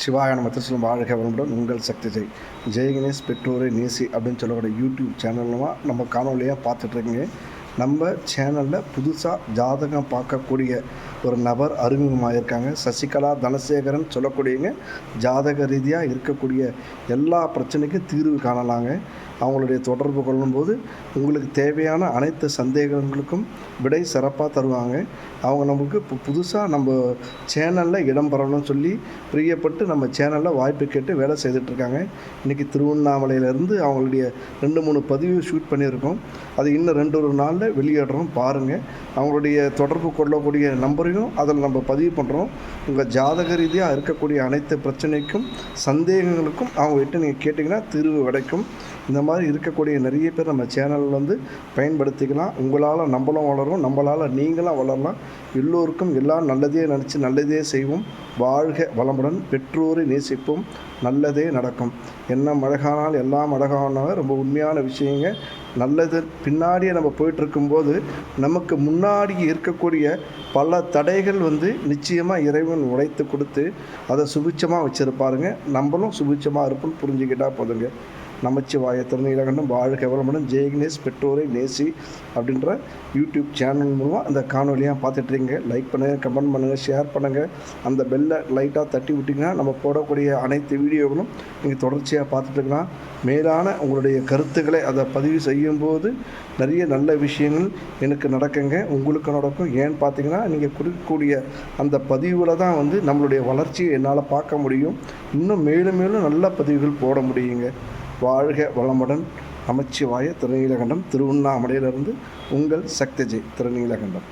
சிவாய நம திருச்சிலும் வாழ்க வளமுடன் உங்கள் சக்தி ஜெய் கணேஷ் பெற்றோரை நேசி அப்படின்னு சொல்லக்கூடிய யூடியூப் சேனல்லாம் நம்ம காணொலியாக பார்த்துட்ருக்கீங்க. நம்ம சேனலில் புதுசாக ஜாதகம் பார்க்கக்கூடிய ஒரு நபர் அறிமுகமாகிருக்காங்க. சசிகலா தனசேகரன் சொல்லக்கூடியங்க ஜாதக ரீதியாக இருக்கக்கூடிய எல்லா பிரச்சனைக்கும் தீர்வு காணலாங்க. அவங்களுடைய தொடர்பு கொள்ளும்போது உங்களுக்கு தேவையான அனைத்து சந்தேகங்களுக்கும் விடை சிறப்பாக தருவாங்க. அவங்க நமக்கு புதுசாக நம்ம சேனலில் இடம் பெறணும்னு சொல்லி பிரியப்பட்டு நம்ம சேனலில் வாய்ப்பு கேட்டு வேலை செய்துட்ருக்காங்க. இன்றைக்கி திருவண்ணாமலையிலேருந்து அவங்களுடைய 2-3 பதிவு ஷூட் பண்ணியிருக்கோம். அது இன்னும் 2 நாளில் வெளியிடுறோம். பாருங்கள், அவங்களுடைய தொடர்பு கொள்ளக்கூடிய நம்பரையும் அதில் நம்ம பதிவு பண்ணுறோம். உங்கள் ஜாதக ரீதியாக இருக்கக்கூடிய அனைத்து பிரச்சனைக்கும் சந்தேகங்களுக்கும் அவங்ககிட்ட நீங்கள் கேட்டிங்கன்னா தீர்வு கிடைக்கும். இந்த மாதிரி இருக்கக்கூடிய நிறைய பேர் நம்ம சேனலில் வந்து பயன்படுத்திக்கலாம். உங்களால் நம்மளும் வளரும், நம்மளால் நீங்களும் வளரலாம். எல்லோருக்கும் எல்லாம் நல்லதே நினச்சி நல்லதே செய்வோம். வாழ்க வளமுடன். பெற்றோரை நேசிப்போம், நல்லதே நடக்கும். என்ன அழகானால் எல்லாம் அழகானாலும் ரொம்ப உண்மையான விஷயங்க. நல்லது பின்னாடியே நம்ம போயிட்டுருக்கும்போது நமக்கு முன்னாடி இருக்கக்கூடிய பல தடைகள் வந்து நிச்சயமாக இறைவன் உடைத்து கொடுத்து அதை சுபிட்சமாக வச்சுருப்பாருங்க. நம்மளும் சுபிட்சமாக இருப்போம்னு புரிஞ்சுக்கிட்டால் போதுங்க. நமச்சிவாய திருநீலகண்டம் வாழ்க வளமுடன். ஜெய் கணேஷ் பெற்றோரை நேசி அப்படின்ற யூடியூப் சேனல் மூலமாக அந்த காணொலியாக பார்த்துட்ருங்க. லைக் பண்ணுங்கள், கமெண்ட் பண்ணுங்கள், ஷேர் பண்ணுங்கள். அந்த பெல்லை லைட்டாக தட்டி விட்டிங்கன்னா நம்ம போடக்கூடிய அனைத்து வீடியோகளும் நீங்கள் தொடர்ச்சியாக பார்த்துட்டுருக்கலாம். மேலான உங்களுடைய கருத்துக்களை அதை பதிவு செய்யும்போது நிறைய நல்ல விஷயங்கள் எனக்கு நடக்குங்க, உங்களுக்கு நடக்கும். ஏன்னு பார்த்தீங்கன்னா நீங்கள் கொடுக்கக்கூடிய அந்த பதிவில் தான் வந்து நம்மளுடைய வளர்ச்சியை என்னால் பார்க்க முடியும். இன்னும் மேலும் மேலும் நல்ல பதிவுகள் போட முடியுங்க. வாழ்க வளமுடன். நமச்சிவாய திருநீலகண்டம், திருவண்ணாமலையிலிருந்து உங்கள் சக்தி திருநீலகண்டம்.